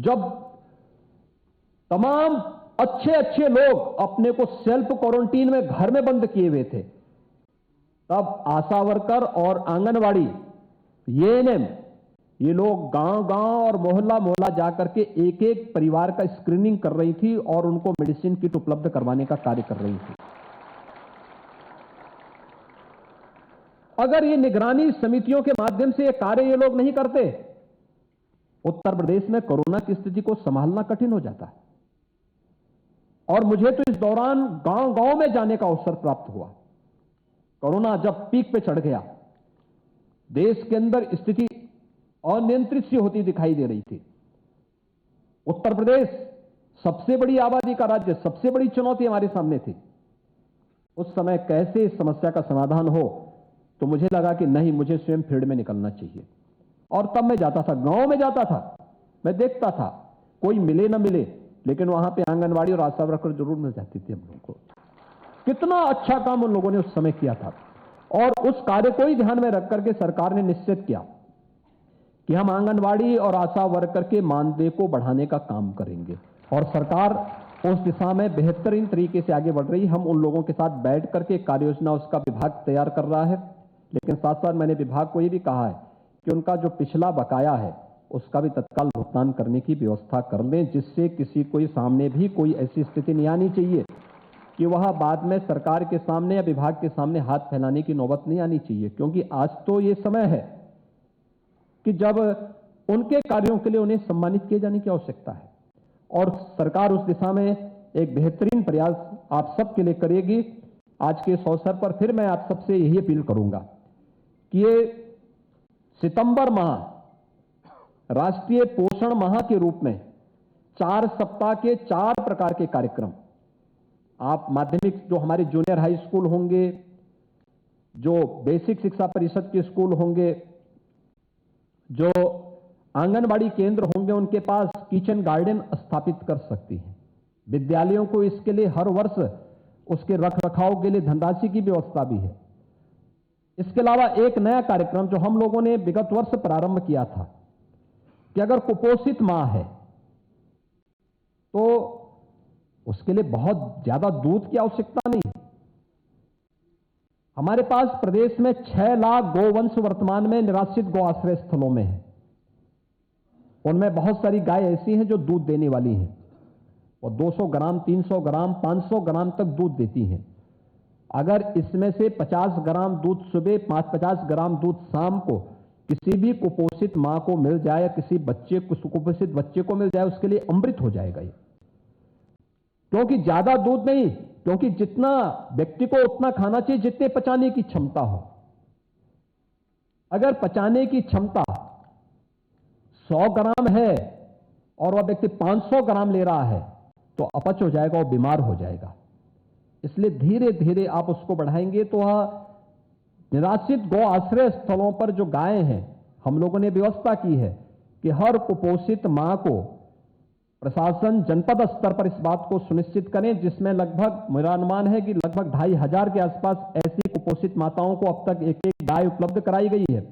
जब तमाम अच्छे अच्छे लोग अपने को सेल्फ क्वारंटीन में घर में बंद किए हुए थे, तब आशा वर्कर और आंगनवाड़ी, एएनएम, ये लोग गांव गांव और मोहल्ला मोहल्ला जाकर के एक एक परिवार का स्क्रीनिंग कर रही थी और उनको मेडिसिन किट उपलब्ध करवाने का कार्य कर रही थी। अगर ये निगरानी समितियों के माध्यम से ये कार्य ये लोग नहीं करते, उत्तर प्रदेश में कोरोना की स्थिति को संभालना कठिन हो जाता है। और मुझे तो इस दौरान गांव गांव में जाने का अवसर प्राप्त हुआ। कोरोना जब पीक पे चढ़ गया, देश के अंदर स्थिति अनियंत्रित सी होती दिखाई दे रही थी। उत्तर प्रदेश सबसे बड़ी आबादी का राज्य, सबसे बड़ी चुनौती हमारे सामने थी। उस समय कैसे इस समस्या का समाधान हो, तो मुझे लगा कि नहीं, मुझे स्वयं फील्ड में निकलना चाहिए। और तब मैं जाता था, गांव में जाता था, मैं देखता था, कोई मिले ना मिले, लेकिन वहां पे आंगनवाड़ी और आशा वर्कर जरूर मिल जाती थी हम लोगों को। कितना अच्छा काम उन लोगों ने उस समय किया था। और उस कार्य को ही ध्यान में रख करके सरकार ने निश्चित किया कि हम आंगनवाड़ी और आशा वर्कर के मानदेय को बढ़ाने का काम करेंगे। और सरकार उस दिशा में बेहतरीन तरीके से आगे बढ़ रही। हम उन लोगों के साथ बैठ करके कार्य योजना उसका विभाग तैयार कर रहा है। लेकिन साथ साथ मैंने विभाग को यह भी कहा है कि उनका जो पिछला बकाया है उसका भी तत्काल भुगतान करने की व्यवस्था कर लें, जिससे किसी कोई सामने भी कोई ऐसी स्थिति नहीं आनी चाहिए कि वह बाद में सरकार के सामने या विभाग के सामने हाथ फैलाने की नौबत नहीं आनी चाहिए। क्योंकि आज तो ये समय है कि जब उनके कार्यों के लिए उन्हें सम्मानित किए जाने की आवश्यकता है। और सरकार उस दिशा में एक बेहतरीन प्रयास आप सबके लिए करेगी। आज के इस अवसर पर फिर मैं आप सबसे यही अपील करूंगा कि ये सितंबर माह राष्ट्रीय पोषण माह के रूप में 4 सप्ताह के 4 प्रकार के कार्यक्रम, आप माध्यमिक जो हमारे जूनियर हाई स्कूल होंगे, जो बेसिक शिक्षा परिषद के स्कूल होंगे, जो आंगनबाड़ी केंद्र होंगे, उनके पास किचन गार्डन स्थापित कर सकती हैं। विद्यालयों को इसके लिए हर वर्ष उसके रखरखाव के लिए धनराशि की व्यवस्था भी है। इसके अलावा एक नया कार्यक्रम जो हम लोगों ने विगत वर्ष प्रारंभ किया था कि अगर कुपोषित मां है तो उसके लिए बहुत ज्यादा दूध की आवश्यकता नहीं है। हमारे पास प्रदेश में 6 लाख गोवंश वर्तमान में निराश्रित गौ आश्रय स्थलों में है। उनमें बहुत सारी गाय ऐसी हैं जो दूध देने वाली हैं और 200 ग्राम, 300 ग्राम, 500 ग्राम तक दूध देती हैं। अगर इसमें से 50 ग्राम दूध सुबह, 50 ग्राम दूध शाम को किसी भी कुपोषित मां को मिल जाए या किसी बच्चे कुपोषित बच्चे को मिल जाए, उसके लिए अमृत हो जाएगा ये। क्योंकि ज्यादा दूध नहीं, क्योंकि जितना व्यक्ति को उतना खाना चाहिए जितने पचाने की क्षमता हो। अगर पचाने की क्षमता 100 ग्राम है और वह व्यक्ति 500 ग्राम ले रहा है तो अपच हो जाएगा और बीमार हो जाएगा। इसलिए धीरे धीरे आप उसको बढ़ाएंगे तो वह निराश्रित गौ आश्रय स्थलों पर जो गायें हैं, हम लोगों ने व्यवस्था की है कि हर कुपोषित मां को प्रशासन जनपद स्तर पर इस बात को सुनिश्चित करें, जिसमें लगभग मेरा अनुमान है कि लगभग 2,500 के आसपास ऐसी कुपोषित माताओं को अब तक एक एक गाय उपलब्ध कराई गई है।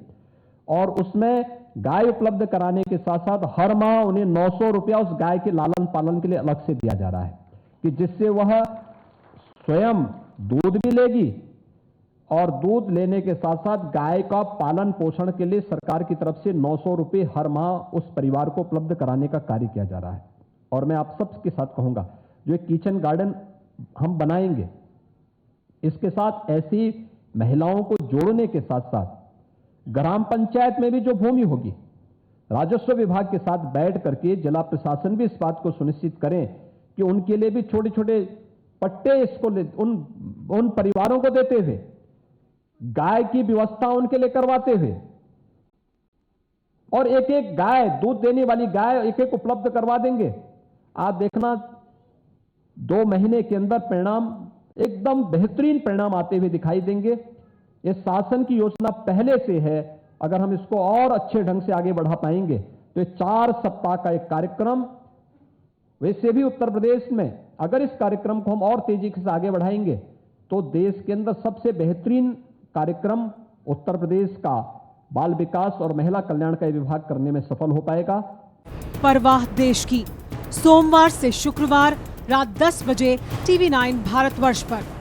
और उसमें गाय उपलब्ध कराने के साथ साथ हर माह उन्हें 900 रुपया उस गाय के लालन पालन के लिए अलग से दिया जा रहा है कि जिससे वह स्वयं दूध भी लेगी और दूध लेने के साथ साथ गाय का पालन पोषण के लिए सरकार की तरफ से 900 रुपये हर माह उस परिवार को उपलब्ध कराने का कार्य किया जा रहा है। और मैं आप सबके साथ कहूंगा, जो एक किचन गार्डन हम बनाएंगे, इसके साथ ऐसी महिलाओं को जोड़ने के साथ साथ ग्राम पंचायत में भी जो भूमि होगी, राजस्व विभाग के साथ बैठ करके जिला प्रशासन भी इस बात को सुनिश्चित करें कि उनके लिए भी छोटे छोटे पट्टे इसको उन परिवारों को देते हुए, गाय की व्यवस्था उनके लिए करवाते हुए और एक एक गाय, दूध देने वाली गाय एक एक उपलब्ध करवा देंगे। आप देखना 2 महीने के अंदर परिणाम, एकदम बेहतरीन परिणाम आते हुए दिखाई देंगे। ये शासन की योजना पहले से है, अगर हम इसको और अच्छे ढंग से आगे बढ़ा पाएंगे तो ये 4 सप्ताह का एक कार्यक्रम, वैसे भी उत्तर प्रदेश में अगर इस कार्यक्रम को हम और तेजी से आगे बढ़ाएंगे तो देश के अंदर सबसे बेहतरीन कार्यक्रम उत्तर प्रदेश का बाल विकास और महिला कल्याण का विभाग करने में सफल हो पाएगा। परवाह देश की। सोमवार से शुक्रवार रात 10 बजे TV9 भारतवर्ष पर।